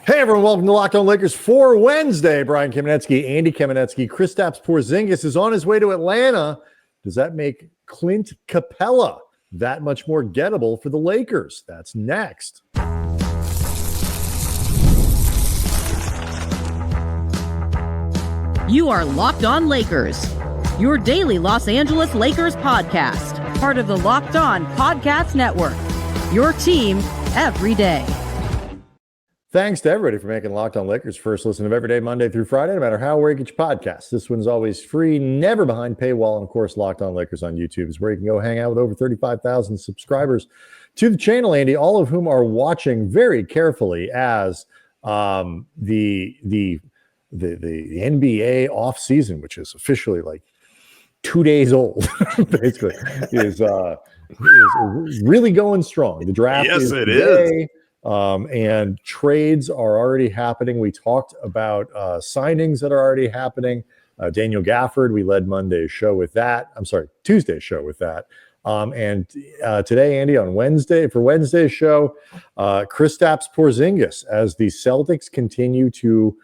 Hey everyone, welcome to Locked On Lakers for Wednesday. Brian Kamenetsky, Andy Kamenetsky, Kristaps Porzingis is on his way to Atlanta. Does that make Clint Capela that much more gettable for the Lakers? That's next. You are Locked On Lakers, your daily Los Angeles Lakers podcast, part of the Locked On Podcast Network, your team every day. Thanks to everybody for making Locked On Lakers first listen of every day, Monday through Friday, no matter how or where you get your podcasts. This one's always free, never behind paywall, and of course, Locked On Lakers on YouTube is where you can go hang out with over 35,000 subscribers to the channel, Andy, all of whom are watching very carefully as the NBA offseason, which is officially like 2 days old, basically, is really going strong. The draft is today. And trades are already happening. We talked about signings that are already happening. Daniel Gafford, we led Monday's show with that. Tuesday's show with that. And today, Andy, on Wednesday, for Wednesday's show, Kristaps Porzingis, as the Celtics continue to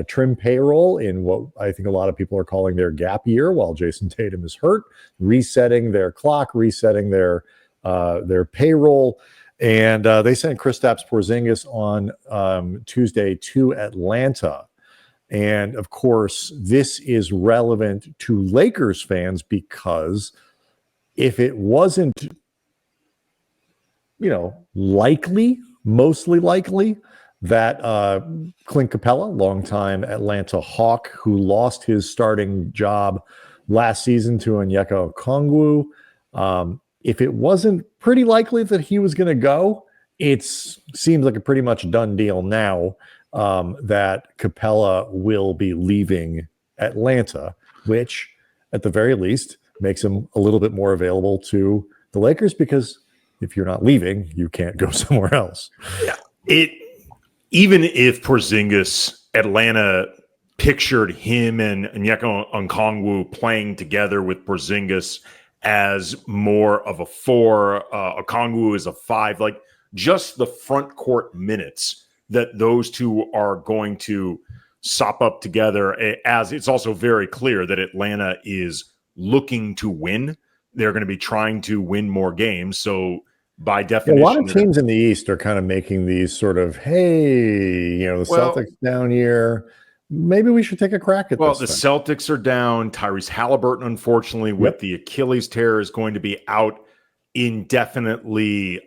trim payroll in what I think a lot of people are calling their gap year while Jason Tatum is hurt, resetting their clock, resetting their payroll. And they sent Kristaps Porzingis on Tuesday to Atlanta. And of course, this is relevant to Lakers fans because if it wasn't, mostly likely that Clint Capela, longtime Atlanta Hawk, who lost his starting job last season to Onyeka Okongwu, if it wasn't pretty likely that he was going to go, it seems like a pretty much done deal now that Capela will be leaving Atlanta, which at the very least makes him a little bit more available to the Lakers, because if you're not leaving, you can't go somewhere else. Yeah, even if Porzingis, Atlanta pictured him and Onyeka Okongwu playing together with Porzingis as more of a 4, Okongwu is a 5, like just the front court minutes that those two are going to sop up together, as it's also very clear that Atlanta is looking to win. They're going to be trying to win more games. So by definition, a lot of teams in the East are kind of making these sort of, hey, the Celtics down here. Maybe we should take a crack at this. Well, the Celtics are down. Tyrese Halliburton, unfortunately, with the Achilles tear, is going to be out indefinitely.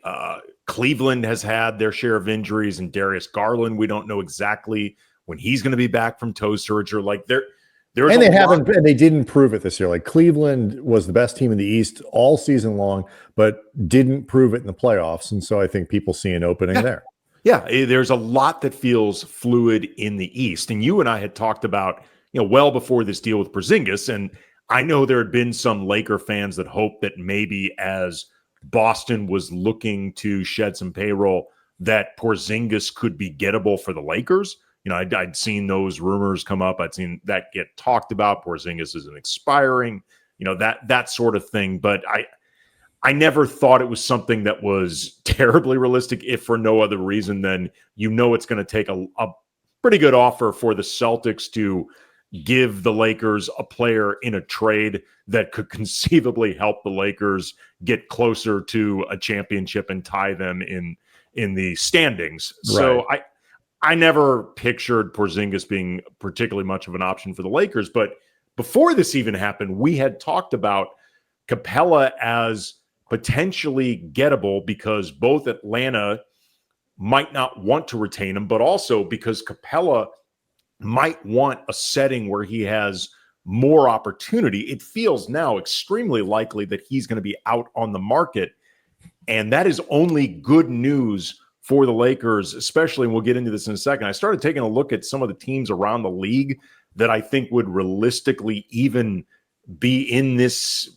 Cleveland has had their share of injuries, and Darius Garland, we don't know exactly when he's going to be back from toe surgery. Like they didn't prove it this year. Like Cleveland was the best team in the East all season long, but didn't prove it in the playoffs. And so I think people see an opening there. Yeah, there's a lot that feels fluid in the East. And you and I had talked about, well before this deal with Porzingis, and I know there had been some Laker fans that hoped that maybe as Boston was looking to shed some payroll, that Porzingis could be gettable for the Lakers. I'd seen those rumors come up. I'd seen that get talked about. Porzingis isn't expiring, that sort of thing. But I never thought it was something that was terribly realistic, if for no other reason than it's going to take a pretty good offer for the Celtics to give the Lakers a player in a trade that could conceivably help the Lakers get closer to a championship and tie them in the standings. Right. So I never pictured Porzingis being particularly much of an option for the Lakers. But before this even happened, we had talked about Capela as potentially gettable because both Atlanta might not want to retain him, but also because Capela might want a setting where he has more opportunity. It feels now extremely likely that he's going to be out on the market, and that is only good news for the Lakers, especially, and we'll get into this in a second. I started taking a look at some of the teams around the league that I think would realistically even be in this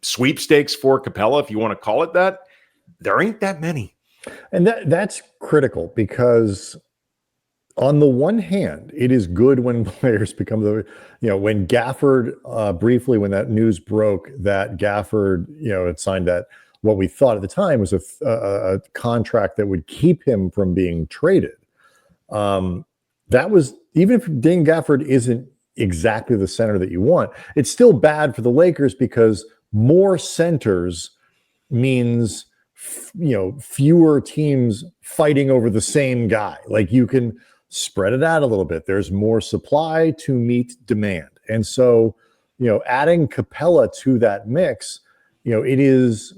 sweepstakes for Capela, if you want to call it that. There ain't that many. And that's critical because on the one hand, it is good when players become when Gafford briefly, when that news broke that Gafford, had signed that, what we thought at the time was a contract that would keep him from being traded. That was, even if Daniel Gafford isn't exactly the center that you want, it's still bad for the Lakers because more centers means fewer teams fighting over the same guy. Like, you can spread it out a little bit. There's more supply to meet demand. And so, adding Capela to that mix, it is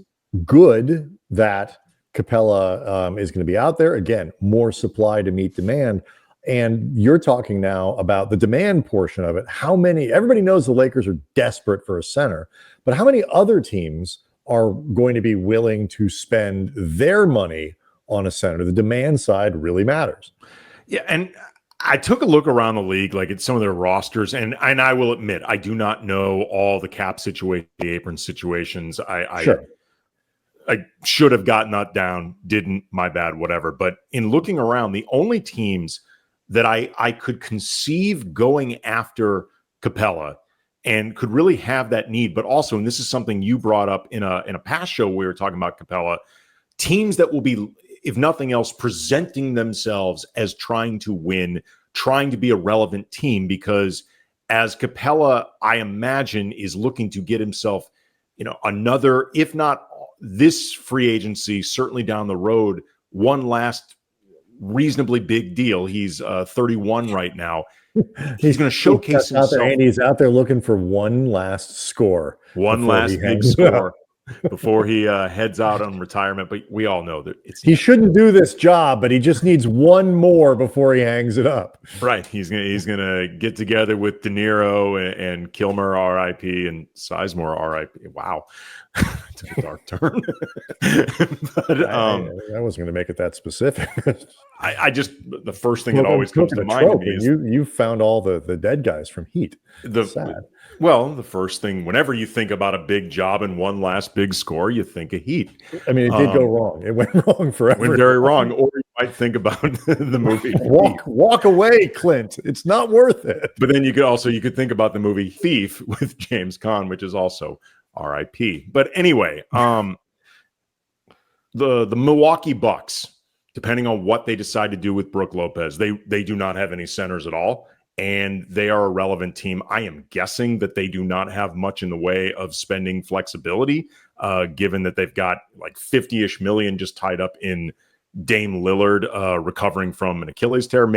good that Capela is going to be out there. Again, more supply to meet demand. And you're talking now about the demand portion of it. Everybody knows the Lakers are desperate for a center, but how many other teams are going to be willing to spend their money on a center? The demand side really matters. Yeah, and I took a look around the league, like at some of their rosters, and I will admit, I do not know all the cap situation, the apron situations. Sure. I should have gotten that down, didn't, my bad, whatever. But in looking around, the only teams that I could conceive going after Capela and could really have that need, but also, and this is something you brought up in a past show, we were talking about Capela, teams that will be, if nothing else, presenting themselves as trying to win, trying to be a relevant team, because as Capela, I imagine, is looking to get himself, another, if not this free agency, certainly down the road, one last reasonably big deal. He's 31 right now. He's going to showcase himself. He's out there looking for one last score. One last big score before he heads out on retirement. But we all know that he shouldn't do this job, but he just needs one more before he hangs it up. Right. He's gonna get together with De Niro and Kilmer, R.I.P., and Sizemore, R.I.P. Wow. Took a dark turn. But I wasn't going to make it that specific. I just, the first thing that always comes to mind to me is you found all the dead guys from Heat. Sad. Well, the first thing, whenever you think about a big job and one last big score, you think of Heat. I mean, it did go wrong. It went wrong forever. It went very wrong. Or you might think about the movie Walk away, Clint. It's not worth it. But then you could think about the movie Thief with James Caan, which is also R.I.P. But anyway, the Milwaukee Bucks, depending on what they decide to do with Brook Lopez, they do not have any centers at all, and they are a relevant team. I am guessing that they do not have much in the way of spending flexibility, given that they've got like 50-ish million just tied up in Dame Lillard recovering from an Achilles tear.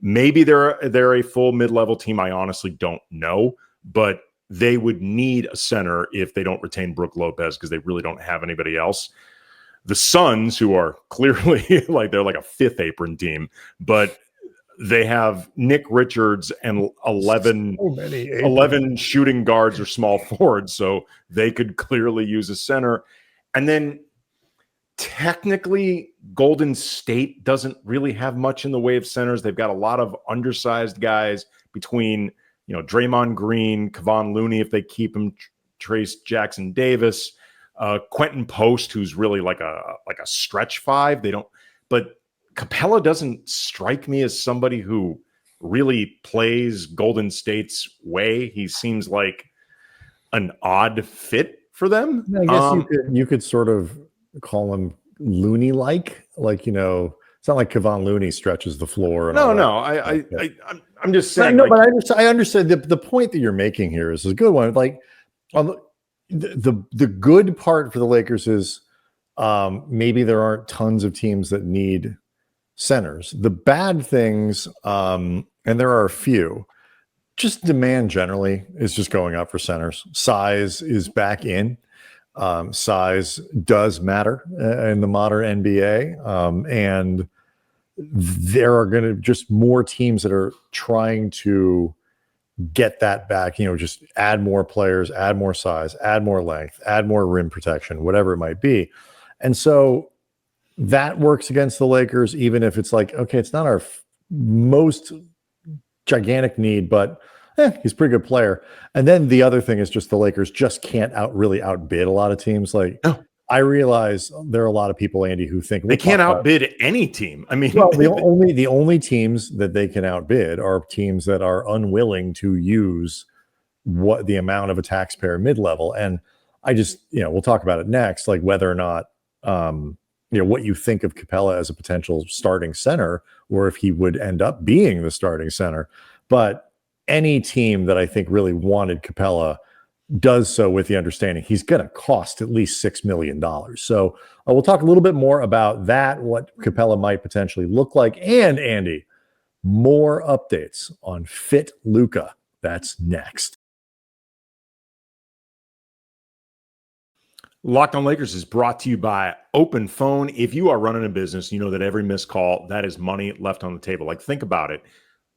Maybe they're a full mid-level team. I honestly don't know, but they would need a center if they don't retain Brook Lopez, because they really don't have anybody else. The Suns, who are clearly they're like a fifth apron team, but they have Nick Richards and 11 shooting guards or small forwards, so they could clearly use a center. And then technically, Golden State doesn't really have much in the way of centers. They've got a lot of undersized guys between Draymond Green, Kevon Looney, if they keep him, Trace Jackson Davis, Quentin Post, who's really like a stretch five. But Capela doesn't strike me as somebody who really plays Golden State's way. He seems like an odd fit for them. I guess you could sort of call him Looney-like, it's not like Kevon Looney stretches the floor. I'm just saying. No, but I understand the point that you're making here is a good one. Like, the good part for the Lakers is maybe there aren't tons of teams that need centers. The bad things, and there are a few, just demand generally is just going up for centers. Size is back in. Size does matter in the modern NBA, and there are going to just more teams that are trying to get that back, just add more players, add more size, add more length, add more rim protection, whatever it might be. And so that works against the Lakers, even if it's like, okay, it's not our most gigantic need, but he's a pretty good player. And then the other thing is just the Lakers just can't really outbid a lot of teams. I realize there are a lot of people, Andy, who think they can't outbid any team. I mean, well, the only teams that they can outbid are teams that are unwilling to use the amount of a taxpayer mid-level. And I just, we'll talk about it next, like whether or not, what you think of Capela as a potential starting center or if he would end up being the starting center. But any team that I think really wanted Capela does so with the understanding he's going to cost at least $6 million. So we'll talk a little bit more about that, what Capela might potentially look like. And Andy, more updates on Fit Luka. That's next. Locked on Lakers is brought to you by Open Phone. If you are running a business, you know that every missed call, that is money left on the table. Like, think about it.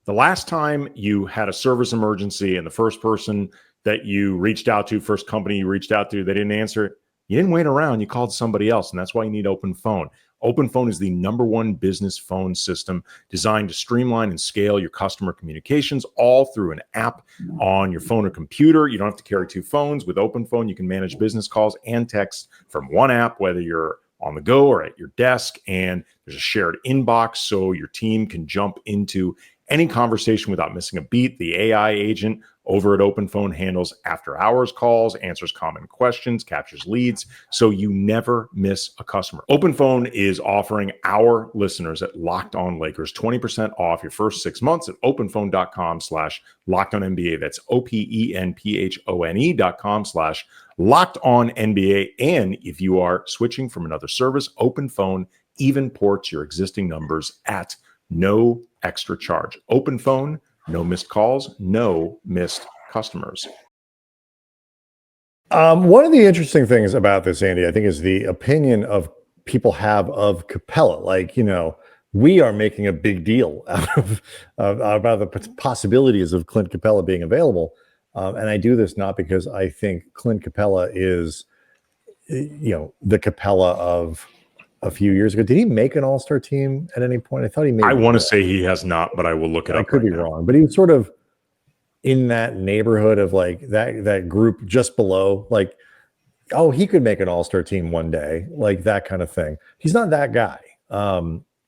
The last time you had a service emergency and the first person that you reached out to, first company you reached out to, they didn't answer, you didn't wait around, you called somebody else. And that's why you need Open Phone. Open Phone is the #1 business phone system designed to streamline and scale your customer communications all through an app on your phone or computer. You don't have to carry 2 phones. With Open Phone, you can manage business calls and texts from one app, whether you're on the go or at your desk. And there's a shared inbox so your team can jump into any conversation without missing a beat. The AI agent over at Open Phone handles after-hours calls, answers common questions, captures leads, so you never miss a customer. Open Phone is offering our listeners at Locked On Lakers 20% off your first 6 months at openphone.com/LockedOnNBA. That's OPENPHONE.com/LockedOnNBA. And if you are switching from another service, Open Phone even ports your existing numbers at no extra charge. Open Phone, no missed calls, no missed customers. One of the interesting things about this, Andy, I think, is the opinion of people have of Capela. Like, we are making a big deal out of about the possibilities of Clint Capela being available. And I do this not because I think Clint Capela is, the Capela of a few years ago. Did he make an all-star team at any point? I thought he made. I want to say he has not, but I will look it up. I could be wrong, but he was sort of in that neighborhood of like that group just below, like, oh, he could make an all-star team one day, like that kind of thing. He's not that guy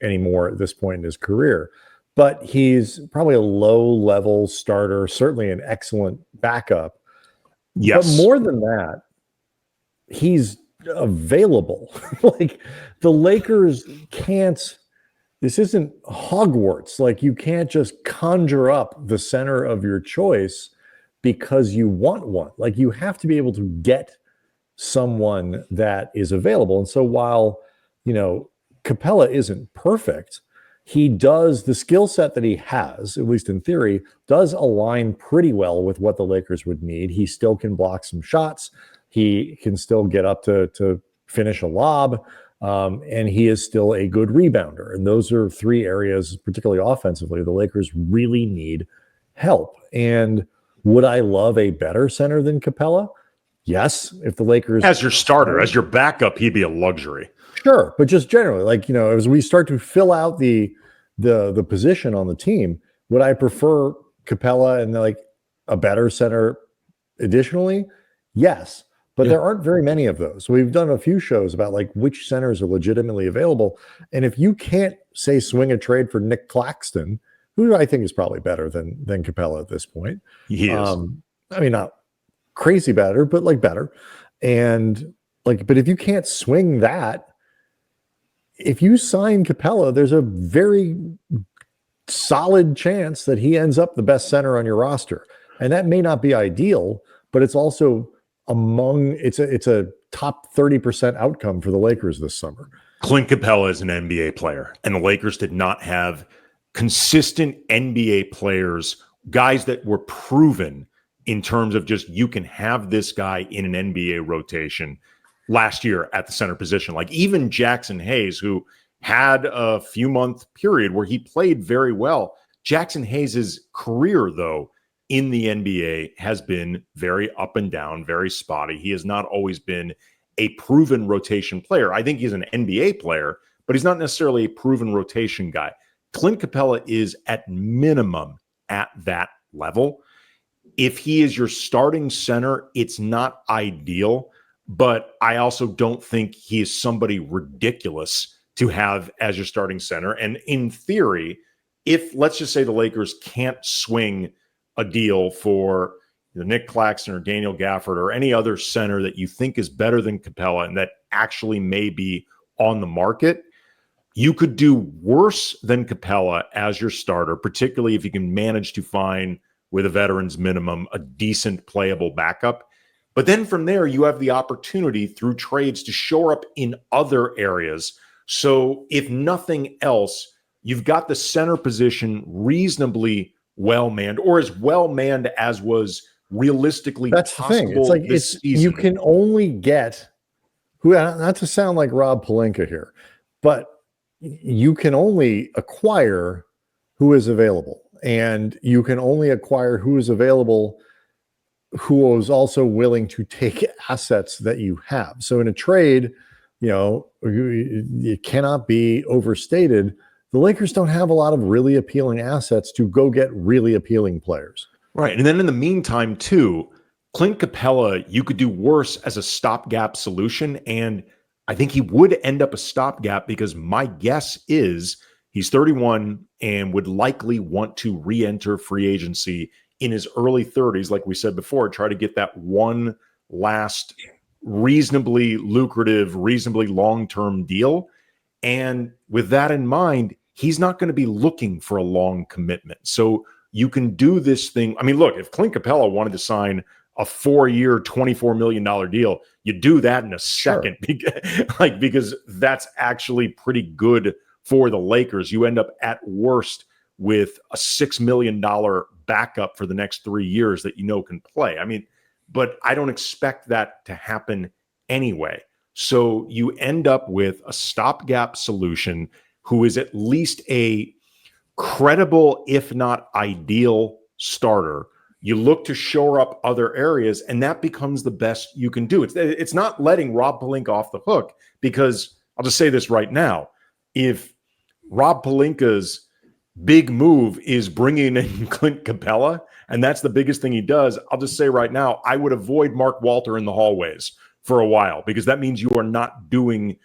anymore at this point in his career, but he's probably a low-level starter, certainly an excellent backup. Yes. But more than that, he's available. Like, the Lakers can't, this isn't Hogwarts. Like, you can't just conjure up the center of your choice because you want one. Like, you have to be able to get someone that is available. And so while, Capela isn't perfect, he does, the skill set that he has, at least in theory, does align pretty well with what the Lakers would need. He still can block some shots. He can still get up to finish a lob, and he is still a good rebounder. And those are 3 areas, particularly offensively, the Lakers really need help. And would I love a better center than Capela? Yes. If the Lakers, as your starter, as your backup, he'd be a luxury. Sure, but just generally, like, as we start to fill out the position on the team, would I prefer Capela and like a better center additionally? Yes. But there aren't very many of those. So we've done a few shows about like which centers are legitimately available. And if you can't, say, swing a trade for Nick Claxton, who I think is probably better than Capela at this point. He is. I mean, not crazy better, but like better. And like, but if you can't swing that, if you sign Capela, there's a very solid chance that he ends up the best center on your roster. And that may not be ideal, but it's also it's a top 30% outcome for the Lakers this summer. Clint Capela is an NBA player, and the Lakers did not have consistent NBA players, guys that were proven in terms of just, you can have this guy in an NBA rotation last year at the center position. Like, even Jackson Hayes, who had a few month period where he played very well. Jackson Hayes' career, though, in the NBA has been very up and down, very spotty. He has not always been a proven rotation player. I think he's an NBA player, but he's not necessarily a proven rotation guy. Clint Capela is at minimum at that level. If he is your starting center, it's not ideal, but I also don't think he is somebody ridiculous to have as your starting center. And in theory, if, let's just say, the Lakers can't swing a deal for Nick Claxton or Daniel Gafford or any other center that you think is better than Capela and that actually may be on the market, you could do worse than Capela as your starter, particularly if you can manage to find, with a veteran's minimum, a decent playable backup. But then from there, you have the opportunity through trades to shore up in other areas. So if nothing else, you've got the center position reasonably well-manned, or as well-manned as was realistically That's possible. The thing. It's like this season. You can only get who, not to sound like Rob Pelinka here, but you can only acquire who is available, and you can only acquire who is available who is also willing to take assets that you have. So in a trade, it cannot be overstated. The Lakers don't have a lot of really appealing assets to go get really appealing players. Right. And then in the meantime, too, Clint Capela, you could do worse as a stopgap solution. And I think he would end up a stopgap because my guess is he's 31 and would likely want to re-enter free agency in his early 30s, like we said before, try to get that one last reasonably lucrative, reasonably long-term deal. And with that in mind, he's not going to be looking for a long commitment. So you can do this thing. I mean, look, if Clint Capela wanted to sign a 4-year, $24 million deal, you do that in a second, sure. because that's actually pretty good for the Lakers. You end up at worst with a $6 million backup for the next 3 years that can play. I mean, but I don't expect that to happen anyway. So you end up with a stopgap solution who is at least a credible, if not ideal, starter. You look to shore up other areas, and that becomes the best you can do. It's not letting Rob Pelinka off the hook, because I'll just say this right now. If Rob Pelinka's big move is bringing in Clint Capela, and that's the biggest thing he does, I'll just say right now, I would avoid Mark Walter in the hallways for a while, because that means you are not doing,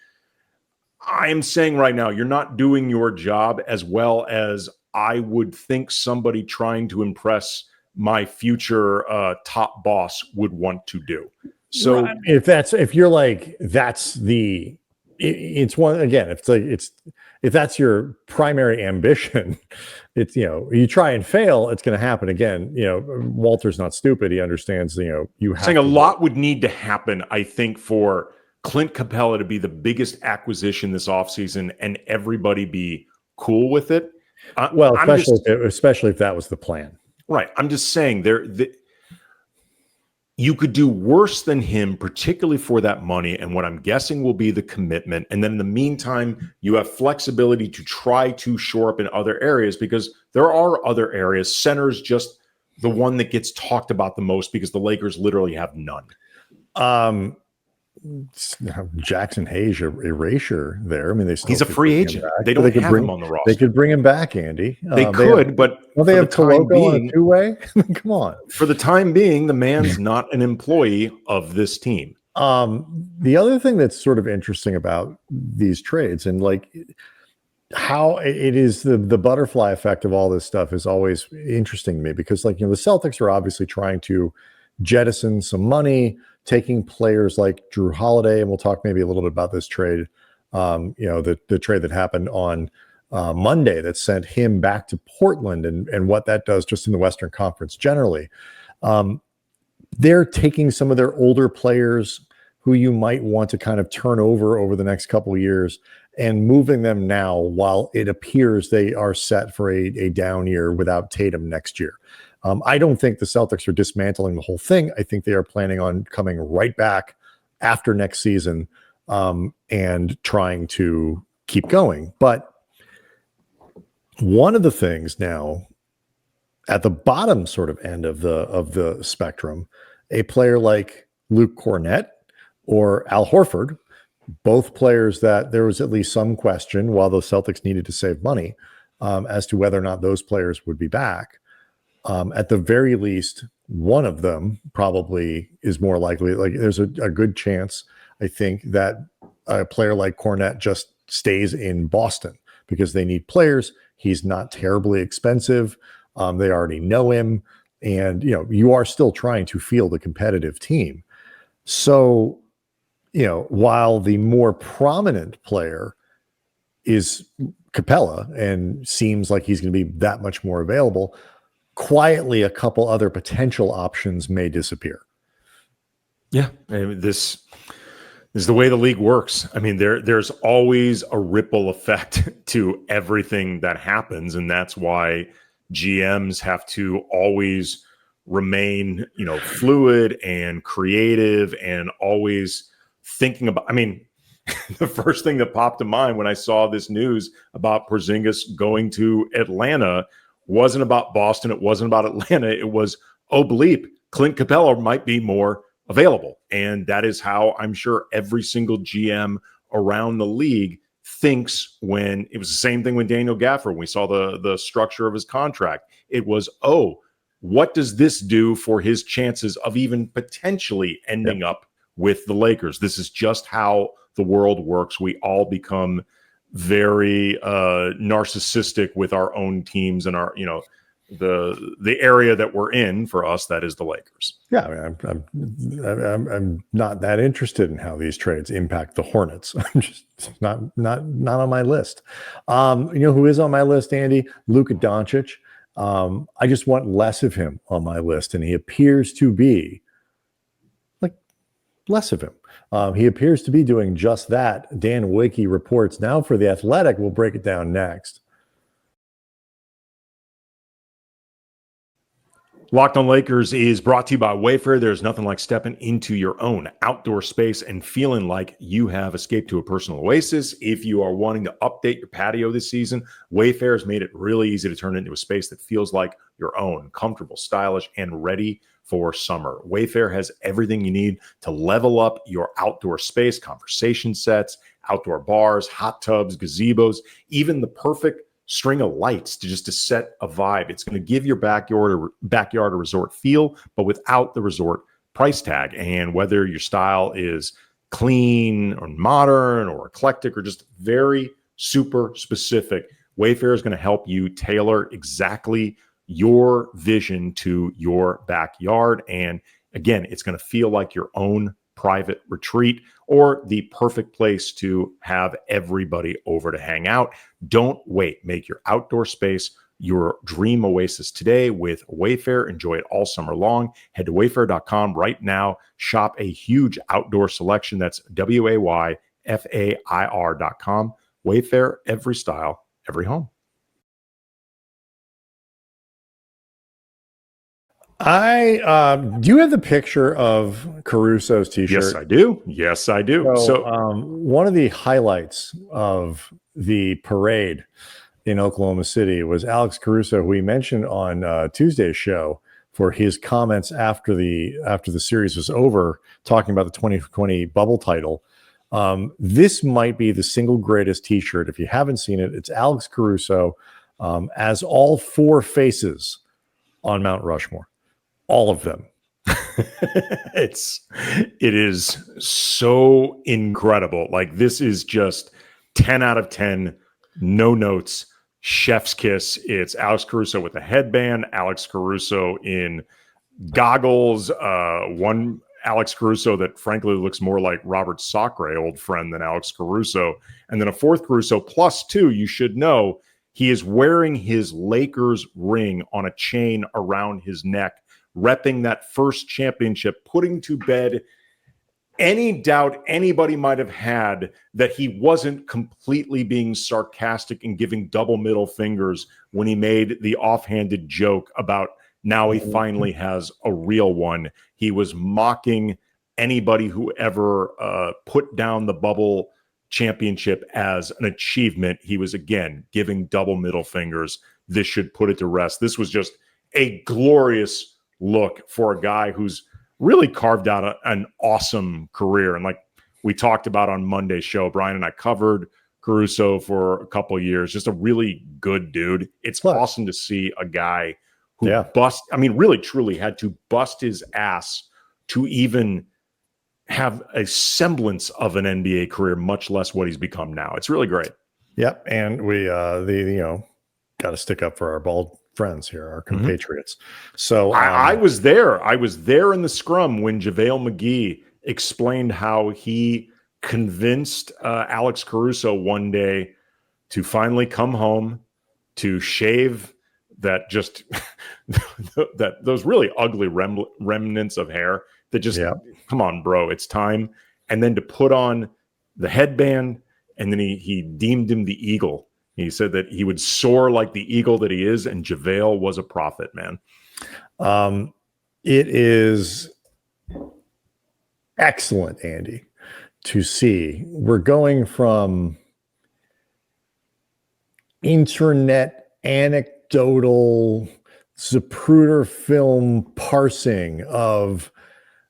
I am saying right now, you're not doing your job as well as I would think somebody trying to impress my future top boss would want to do. So if you're like, it's one, again, if that's your primary ambition, it's, you try and fail, it's going to happen again. Walter's not stupid. He understands, you have saying a lot would need to happen, I think, for Clint Capela to be the biggest acquisition this offseason and everybody be cool with it. Especially if that was the plan. Right. I'm just saying you could do worse than him, particularly for that money and what I'm guessing will be the commitment. And then in the meantime, you have flexibility to try to shore up in other areas, because there are other areas. Center's just the one that gets talked about the most because the Lakers literally have none. Jackson Hayes erasure there. I mean, he's a free agent. They don't have him on the roster. They could bring him back, Andy. They could, but they have Koloko on a two-way. Come on. For the time being, the man's not an employee of this team. The other thing that's sort of interesting about these trades, and like how it is the butterfly effect of all this stuff, is always interesting to me, because the Celtics are obviously trying to jettison some money, taking players like Drew Holiday, and we'll talk maybe a little bit about this trade, the trade that happened on Monday that sent him back to Portland, and what that does just in the Western Conference generally. They're taking some of their older players who you might want to kind of turn over the next couple of years and moving them now while it appears they are set for a down year without Tatum next year. I don't think the Celtics are dismantling the whole thing. I think they are planning on coming right back after next season and trying to keep going. But one of the things now at the bottom sort of end of the spectrum, a player like Luke Kornet or Al Horford, both players that there was at least some question while the Celtics needed to save money as to whether or not those players would be back. At the very least, one of them probably is more likely. Like, there's a good chance, I think, that a player like Kornet just stays in Boston because they need players. He's not terribly expensive. They already know him. And, you are still trying to field a competitive team. So, while the more prominent player is Capela, and seems like he's going to be that much more available. Quietly, a couple other potential options may disappear. Yeah, this is the way the league works. I mean, there's always a ripple effect to everything that happens, and that's why GMs have to always remain, fluid and creative and always thinking about. I mean, the first thing that popped to mind when I saw this news about Porzingis going to Atlanta wasn't about Boston. It wasn't about Atlanta. It was, oh, bleep, Clint Capela might be more available. And that is how I'm sure every single GM around the league thinks. When it was the same thing when Daniel Gafford, when we saw the structure of his contract, it was, oh, what does this do for his chances of even potentially ending up with the Lakers? This is just how the world works. We all become very narcissistic with our own teams and our, the area that we're in. For us, that is the Lakers. Yeah, I mean, I'm not that interested in how these trades impact the Hornets. I'm just not on my list. Who is on my list, Andy? Luka Doncic. I just want less of him on my list, and he appears to be like less of him. He appears to be doing just that. Dan Wicke reports now for The Athletic. We'll break it down next. Locked on Lakers is brought to you by Wayfair. There's nothing like stepping into your own outdoor space and feeling like you have escaped to a personal oasis. If you are wanting to update your patio this season, Wayfair has made it really easy to turn it into a space that feels like your own, comfortable, stylish, and ready for summer. Wayfair has everything you need to level up your outdoor space: conversation sets, outdoor bars, hot tubs, gazebos, even the perfect string of lights to set a vibe. It's going to give your backyard a resort feel, but without the resort price tag. And whether your style is clean or modern or eclectic or just very super specific, Wayfair is going to help you tailor exactly your vision to your backyard. And again, it's going to feel like your own private retreat or the perfect place to have everybody over to hang out. Don't wait. Make your outdoor space your dream oasis today with Wayfair. Enjoy it all summer long. Head to wayfair.com right now. Shop a huge outdoor selection. That's WAYFAIR.com. Wayfair, every style, every home. Do you have the picture of Caruso's t-shirt? Yes, I do. So one of the highlights of the parade in Oklahoma City was Alex Caruso, who we mentioned on Tuesday's show for his comments after the series was over, talking about the 2020 bubble title. This might be the single greatest t-shirt. If you haven't seen it, it's Alex Caruso as all four faces on Mount Rushmore. All of them. It is so incredible. Like, this is just 10 out of 10, no notes, chef's kiss. It's Alex Caruso with a headband, Alex Caruso in goggles, one Alex Caruso that frankly looks more like Robert Sacre, old friend, than Alex Caruso, and then a fourth Caruso plus two. You should know he is wearing his Lakers ring on a chain around his neck, repping that first championship, putting to bed any doubt anybody might have had that he wasn't completely being sarcastic and giving double middle fingers when he made the offhanded joke about now he finally has a real one. He was mocking anybody who ever put down the bubble championship as an achievement. He was, again, giving double middle fingers. This should put it to rest. This was just a glorious look for a guy who's really carved out an awesome career. And like we talked about on Monday's show, Brian and I covered Caruso for a couple of years, just a really good dude. It's awesome to see a guy who really truly had to bust his ass to even have a semblance of an NBA career, much less what he's become now. It's really great. Yep. And we, got to stick up for our bald friends here, our compatriots. So I was there. I was there in the scrum when JaVale McGee explained how he convinced Alex Caruso one day to finally come home, to shave that just that those really ugly remnants of hair that just come on, bro, it's time. And then to put on the headband, and then he deemed him the eagle. He said that he would soar like the eagle that he is, and JaVale was a prophet, man. It is excellent, Andy, to see. We're going from internet anecdotal Zapruder film parsing of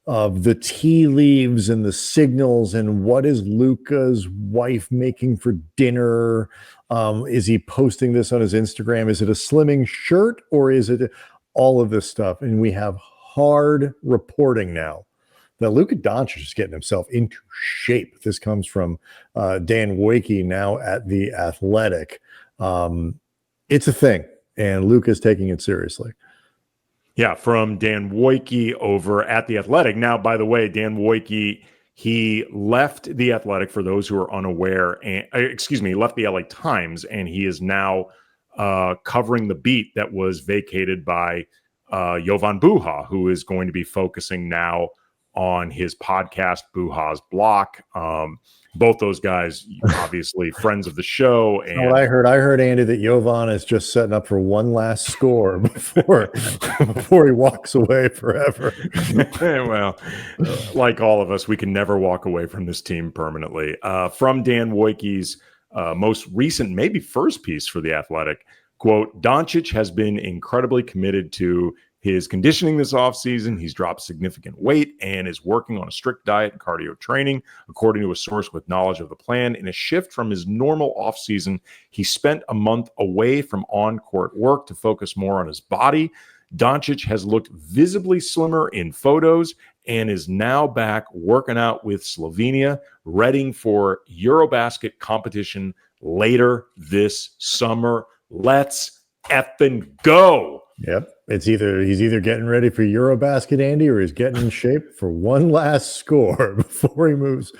the tea leaves and the signals and what is Luka's wife making for dinner. Is he posting this on his Instagram? Is it a slimming shirt or is it all of this stuff? And we have hard reporting now that Luka Doncic is getting himself into shape. This comes from Dan Wojcicki now at The Athletic. It's a thing, and Luka's taking it seriously. Yeah, from Dan Wojcicki over at The Athletic. Now, by the way, Dan Wojcicki, he left The Athletic, for those who are unaware, and he left the LA Times, and he is now covering the beat that was vacated by Jovan Buha, who is going to be focusing now on his podcast, Buha's Block. Both those guys, obviously friends of the show. And what I heard, Andy, that Jovan is just setting up for one last score before he walks away forever. Well, like all of us, we can never walk away from this team permanently. From Dan Wojcicki's most recent, maybe first piece for The Athletic, quote, Doncic has been incredibly committed to his conditioning this offseason. He's dropped significant weight and is working on a strict diet and cardio training, according to a source with knowledge of the plan. In a shift from his normal offseason, he spent a month away from on-court work to focus more on his body. Doncic has looked visibly slimmer in photos and is now back working out with Slovenia, readying for Eurobasket competition later this summer. Let's effing go. Yep. He's either getting ready for Eurobasket, Andy, or he's getting in shape for one last score before he moves.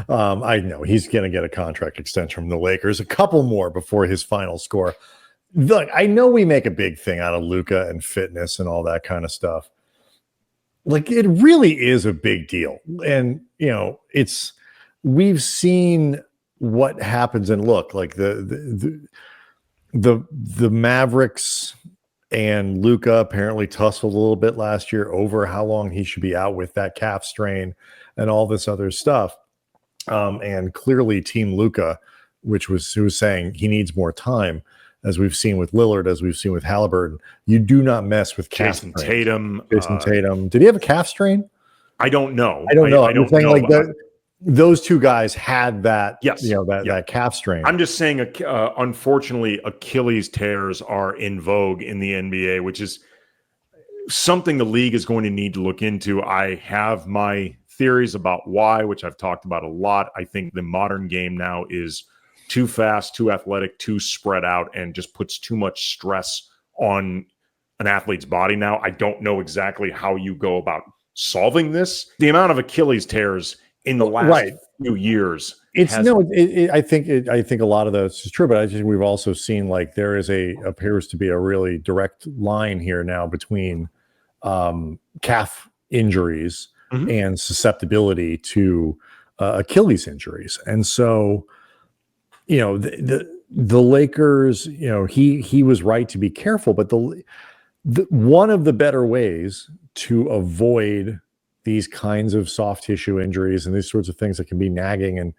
I know he's going to get a contract extension from the Lakers, a couple more before his final score. Look, I know we make a big thing out of Luka and fitness and all that kind of stuff. Like, it really is a big deal. And, we've seen what happens. And look, like the Mavericks and Luka apparently tussled a little bit last year over how long he should be out with that calf strain and all this other stuff. And clearly Team Luka, who was saying he needs more time, as we've seen with Lillard, as we've seen with Halliburton. You do not mess with calf Jason Tatum. Jason Tatum. Did he have a calf strain? I don't know. I don't know. I'm saying like those two guys had that, that calf strain. I'm just saying, unfortunately, Achilles tears are in vogue in the NBA, which is something the league is going to need to look into. I have my theories about why, which I've talked about a lot. I think the modern game now is too fast, too athletic, too spread out, and just puts too much stress on an athlete's body now. I don't know exactly how you go about solving this. The amount of Achilles tears in the last few years. I think a lot of this is true, but I think we've also seen like there appears to be a really direct line here now between calf injuries and susceptibility to Achilles injuries. And so, the Lakers, he was right to be careful, but the one of the better ways to avoid these kinds of soft tissue injuries and these sorts of things that can be nagging and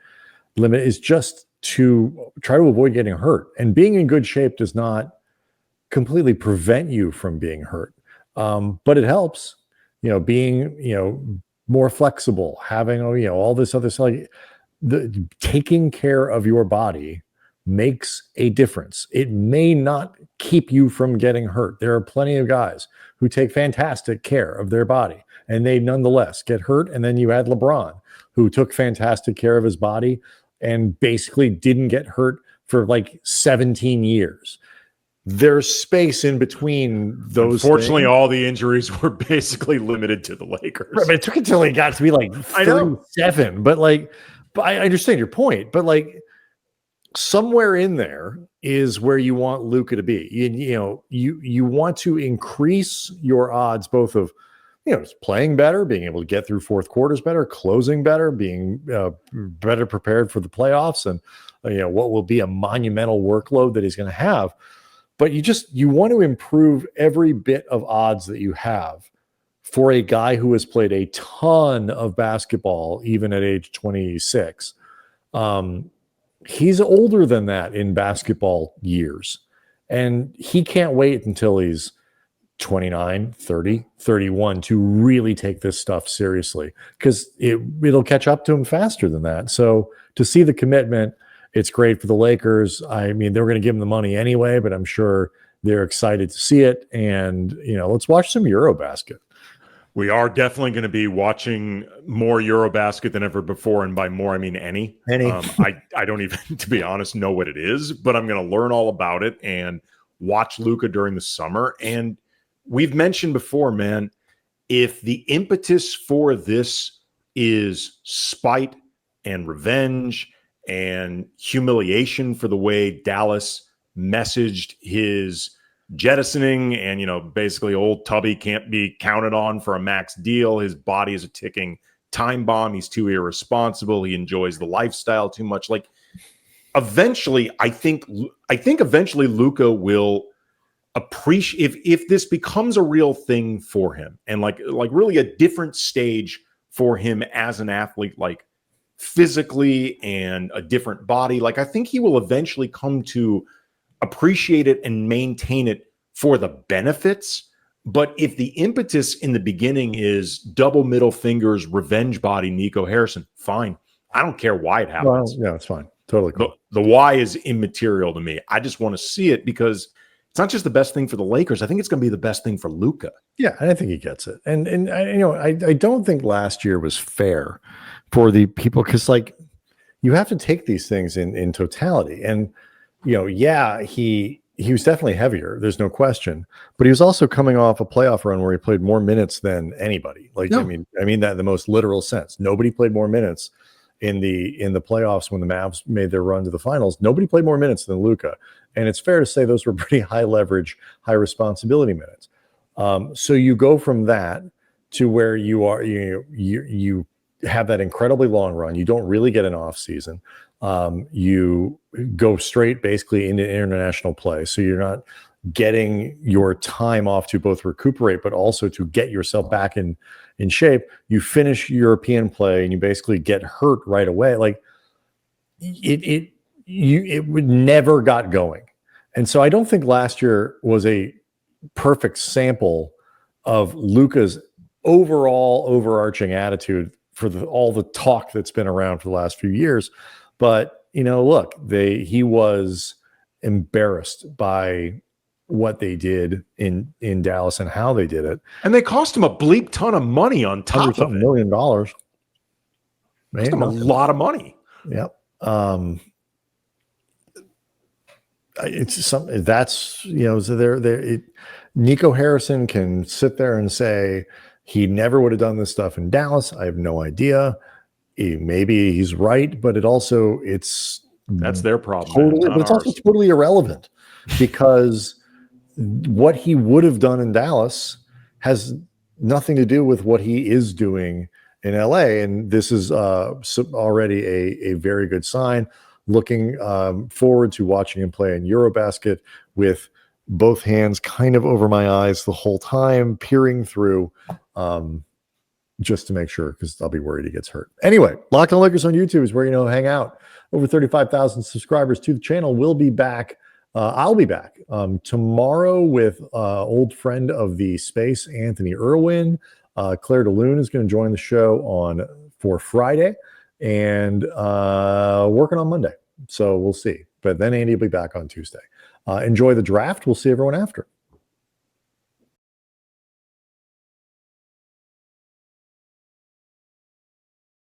limit is just to try to avoid getting hurt. And being in good shape does not completely prevent you from being hurt. But it helps, being, more flexible, having, all this other stuff. The taking care of your body makes a difference. It may not keep you from getting hurt. There are plenty of guys who take fantastic care of their body and they nonetheless get hurt. And then you had LeBron, who took fantastic care of his body and basically didn't get hurt for like 17 years. There's space in between those. Unfortunately, all the injuries were basically limited to the Lakers. Right, but it took until he got to be like 37. But I understand your point. But like, somewhere in there is where you want Luka to be. You want to increase your odds both of just playing better, being able to get through fourth quarters better, closing better, being better prepared for the playoffs, and what will be a monumental workload that he's going to have. But you want to improve every bit of odds that you have for a guy who has played a ton of basketball, even at age 26. He's older than that in basketball years, and he can't wait until he's 29, 30, 31 to really take this stuff seriously, because it'll catch up to him faster than that. So to see the commitment, it's great for the Lakers. I mean, they're going to give him the money anyway, but I'm sure they're excited to see it. And, let's watch some Eurobasket. We are definitely going to be watching more Eurobasket than ever before. And by more, I mean any. I don't even, to be honest, know what it is, but I'm going to learn all about it and watch Luka during the summer. And we've mentioned before, man, if the impetus for this is spite and revenge and humiliation for the way Dallas messaged his jettisoning, and basically old Tubby can't be counted on for a max deal. His body is a ticking time bomb. He's too irresponsible. He enjoys the lifestyle too much. Like, eventually, I think eventually Luka will appreciate if this becomes a real thing for him, and like really a different stage for him as an athlete, like physically, and a different body. Like, I think he will eventually come to appreciate it and maintain it for the benefits. But if the impetus in the beginning is double middle fingers, revenge body, Nico Harrison, fine. I don't care why it happens. Well, yeah, it's fine. Totally cool. The why is immaterial to me. I just want to see it, because it's not just the best thing for the Lakers. I think it's going to be the best thing for Luka. Yeah, I think he gets it. And I don't think last year was fair for the people, because you have to take these things in totality. And he was definitely heavier. There's no question. But he was also coming off a playoff run where he played more minutes than anybody. No. I mean that in the most literal sense. Nobody played more minutes in the playoffs when the Mavs made their run to the finals. Nobody played more minutes than Luka. And it's fair to say those were pretty high leverage, high responsibility minutes. So you go from that to where you are, you have that incredibly long run. You don't really get an off season. You go straight basically into international play. So you're not getting your time off to both recuperate, but also to get yourself back in shape. You finish European play and you basically get hurt right away. Like it would never got going. And so I don't think last year was a perfect sample of Luka's overall overarching attitude for all the talk that's been around for the last few years. But, look, he was embarrassed by what they did in Dallas and how they did it. And they cost him a bleep ton of money on top of it. $100 million. Cost him a lot of money. Yep. It's something that's, so Nico Harrison can sit there and say he never would have done this stuff in Dallas. I have no idea. Maybe he's right, but that's their problem. Totally, but it's also totally irrelevant, because what he would have done in Dallas has nothing to do with what he is doing in LA. And this is already a very good sign. Looking forward to watching him play in Eurobasket with both hands kind of over my eyes the whole time, peering through, just to make sure, because I'll be worried he gets hurt. Anyway, Locked On Lakers on YouTube is where hang out. Over 35,000 subscribers to the channel. We'll be back. I'll be back tomorrow with old friend of the space, Anthony Irwin. Claire DeLune is going to join the show for Friday, and working on Monday. So we'll see. But then Andy will be back on Tuesday. Enjoy the draft. We'll see everyone after.